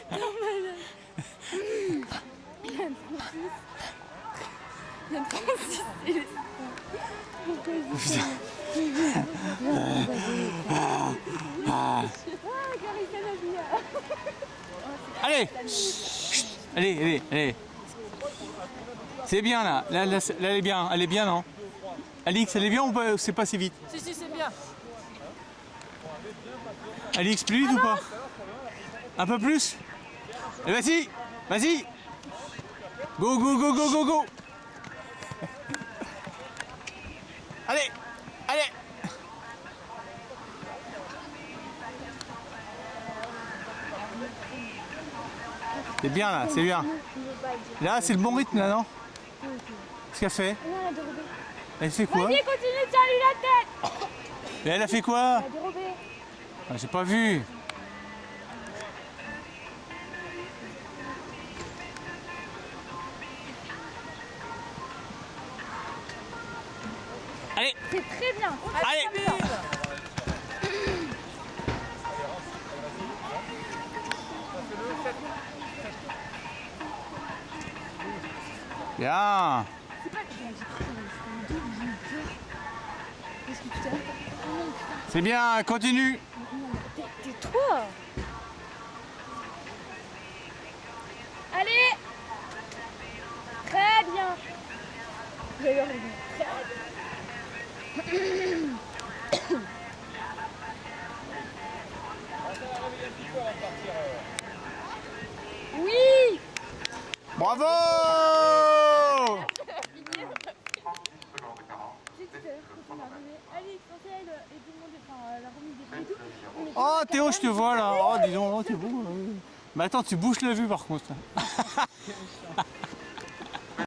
Il y a 36 et Allez, allez, allez, allez. C'est bien là. Là, elle est bien, non? Alix, elle est bien ou pas? C'est pas si vite? Si, c'est bien. Alix, plus vite ou pas? Un peu plus? Et vas-y, vas-y. Go, go, go, go, go, go. Allez, allez. C'est bien là, c'est bien. Là, c'est le bon rythme là, non? Qu'est-ce qu'elle fait? Elle fait quoi? Vas-y, continue, tiens-lui la tête. Et elle a fait quoi? Ah, j'ai pas vu. Allez. C'est très bien. Allez. Bien. C'est bien, continue. Tais-toi. Allez. Très bien. D'ailleurs, oui. Bravo. Oh Théo, je te vois là. Oh dis donc, oh, t'es beau. Mais attends, tu bouches la vue par contre.